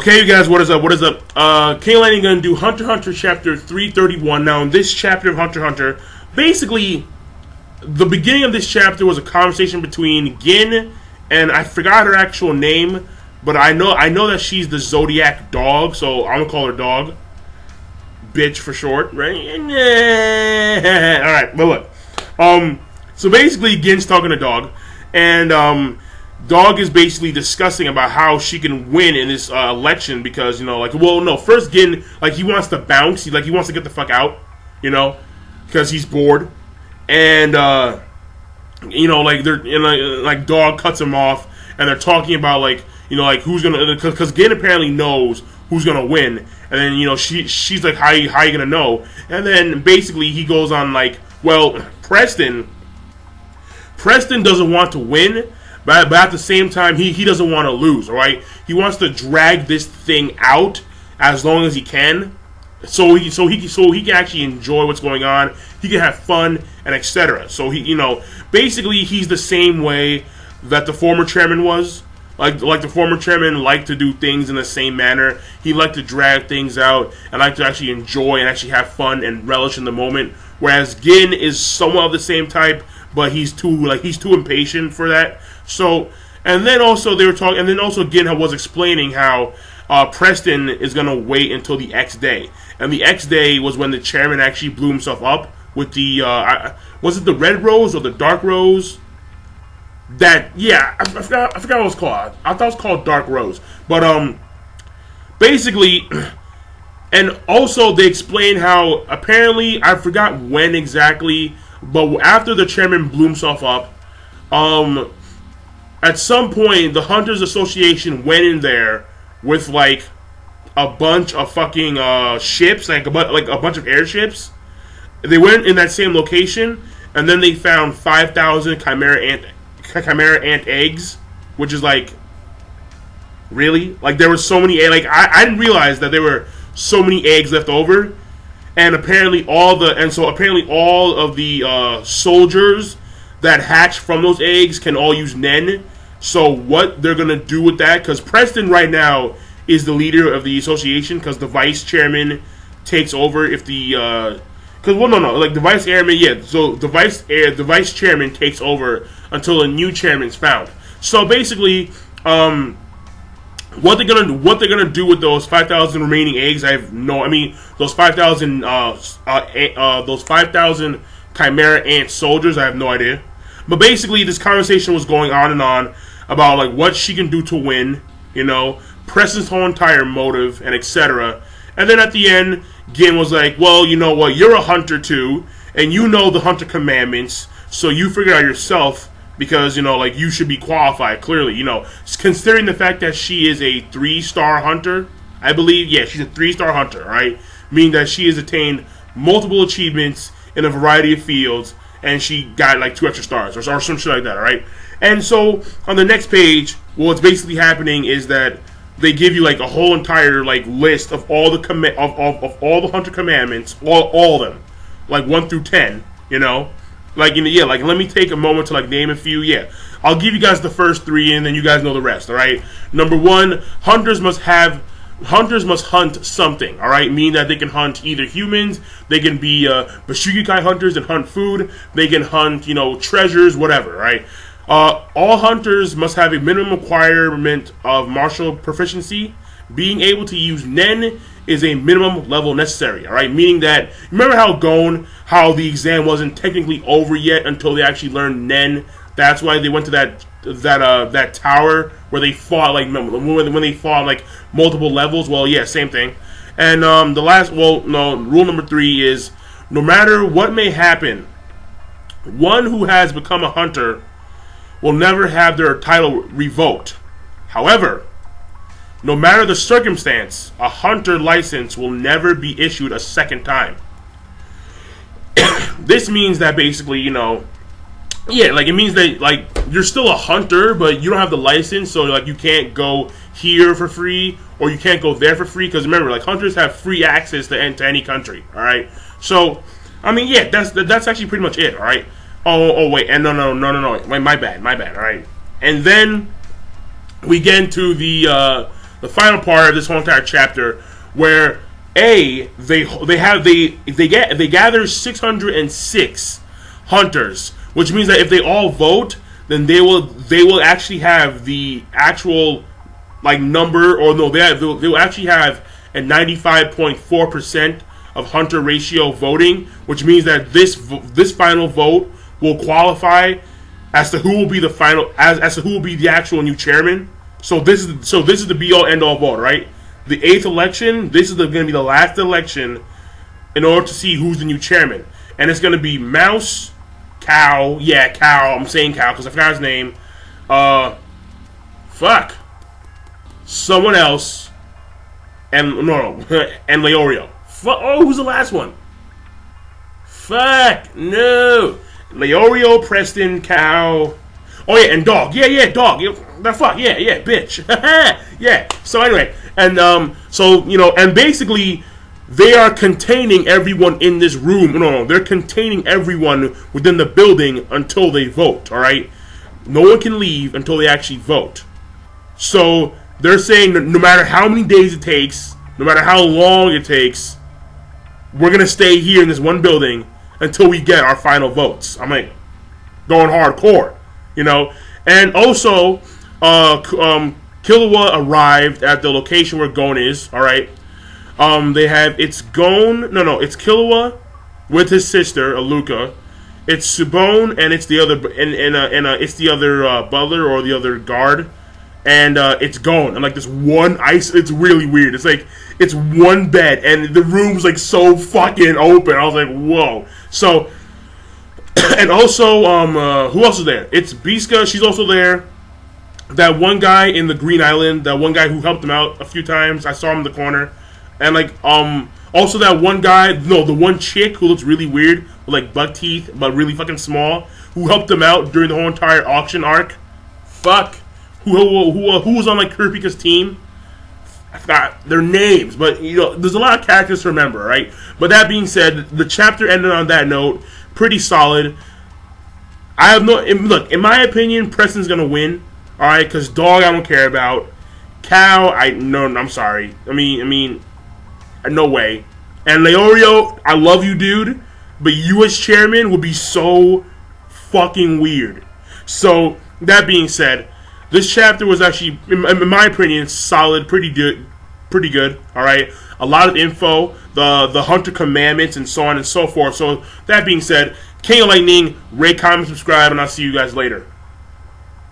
Okay, you guys, what is up? What is up? Kaylani gonna do Hunter x Hunter chapter 331. Now, in this chapter of Hunter x Hunter, basically, the beginning of this chapter was a conversation between Gin and I forgot her actual name, but I know that she's the Zodiac dog, so I'm gonna call her Dog, bitch for short, right? All right, but look, so basically, Gin's talking to Dog, and Dog is basically discussing about how she can win in this election because, first Gin, he wants to bounce. He wants to get the fuck out, because he's bored. And, Dog cuts him off, and they're talking about, who's gonna, because Gin apparently knows who's gonna win. And then, she's like, how you gonna know? And then, basically, he goes on, Preston doesn't want to win, but at the same time, he doesn't want to lose, all right? He wants to drag this thing out as long as he can, so he can actually enjoy what's going on. He can have fun and etc. So basically, he's the same way that the former chairman was. Like the former chairman liked to do things in the same manner. He liked to drag things out and like to actually enjoy and actually have fun and relish in the moment. Whereas Gin is somewhat of the same type, but he's too impatient for that. So, and then also they were talking, and then also Gin was explaining how Preston is gonna wait until the X day, and the X day was when the chairman actually blew himself up with the was it the red rose or the dark rose? I forgot what it was called. I thought it was called Dark Rose, but basically. And also, they explain how, apparently, I forgot when exactly, but after the chairman blew himself up, at some point, the Hunters Association went in there with, a bunch of fucking ships, a bunch of airships. They went in that same location, and then they found 5,000 Chimera ant eggs, which is, really? There were so many, I didn't realize that there were so many eggs left over, and apparently all of the soldiers that hatch from those eggs can all use Nen. So what they're gonna do with that? Because Preston right now is the leader of the association, because the vice chairman takes over if the the vice chairman, yeah. So the vice chairman takes over until a new chairman's found. So basically, what they're gonna do with those 5,000 remaining eggs? Those 5,000 Chimera ant soldiers. I have no idea. But basically, this conversation was going on and on about what she can do to win. Preston's whole entire motive and etc. And then at the end, Gin was like, "Well, you know what? You're a hunter too, and you know the hunter commandments. So you figure it out yourself." Because, you should be qualified, clearly, considering the fact that she is a 3-star hunter, I believe, yeah, she's a 3-star hunter, right? Meaning that she has attained multiple achievements in a variety of fields, and she got, 2 extra stars, or some shit like that, all right? And so, on the next page, what's basically happening is that they give you, a whole entire, list of all the of all the hunter commandments, all of them, 1 through 10, let me take a moment to name a few. Yeah, I'll give you guys the first 3, and then you guys know the rest. All right. Number 1, hunters must hunt something. All right, meaning that they can hunt either humans, they can be Bashugikai hunters and hunt food. They can hunt treasures, whatever. Right. All hunters must have a minimum requirement of martial proficiency. Being able to use Nen is a minimum level necessary, alright? Meaning that, remember how the exam wasn't technically over yet until they actually learned Nen? That's why they went to that tower where they fought, when they fought, multiple levels. Well, yeah, same thing. And rule number 3 is, no matter what may happen, one who has become a hunter will never have their title revoked. However, no matter the circumstance, a hunter license will never be issued a second time. This means that basically, it means that, you're still a hunter, but you don't have the license, so, you can't go here for free, or you can't go there for free, because remember, hunters have free access to any country, alright? So, that's actually pretty much it, alright? Oh, wait, and no, my bad, alright? And then, we get into the final part of this whole entire chapter, where they gather 606 hunters, which means that if they all vote, then they will actually have the actual like number, or no, they'll actually have a 95.4% of hunter ratio voting, which means that this final vote will qualify as to who will be the final as to who will be the actual new chairman. So this is the be all end all vote, right? The 8th election. This is going to be the last election in order to see who's the new chairman, and it's going to be Mouse, Cow. Yeah, Cow. I'm saying Cow because I forgot his name. Fuck. Someone else, and and Leorio. Oh, who's the last one? Fuck no. Leorio, Preston, Cow. Oh yeah, and Dog. Yeah, Dog. The fuck. Yeah, bitch. Yeah. So anyway, and and basically they are containing everyone in this room. No, they're containing everyone within the building until they vote. All right. No one can leave until they actually vote. So they're saying that no matter how many days it takes, no matter how long it takes, we're gonna stay here in this one building until we get our final votes. I'm like going hardcore, And also, Killua arrived at the location where Gon is. All right. It's Killua with his sister Aluka. It's Subone and it's the other it's the other butler or the other guard. And it's Gon. And like this one ice, it's really weird. It's like it's one bed, and the room's like so fucking open. I was like, whoa. So, and also, who else is there? It's Biska. She's also there. That one guy in the Green Island, that one guy who helped him out a few times. I saw him in the corner, and like also that one guy, the one chick who looks really weird with like buck teeth but really fucking small, who helped him out during the whole entire auction arc. Fuck. Who was on like Kurapika's team? I forgot their names, but there's a lot of characters to remember, right? But that being said, the chapter ended on that note, pretty solid. In my opinion, Preston's gonna win, all right? Because Dog, I don't care about. Cow, I'm sorry. I mean, no way. And Leorio, I love you, dude, but you as chairman would be so fucking weird. So that being said, this chapter was actually, in my opinion, solid, pretty good. All right, a lot of info, the Hunter commandments, and so on and so forth. So that being said, King of Lightning, rate, comment, subscribe, and I'll see you guys later.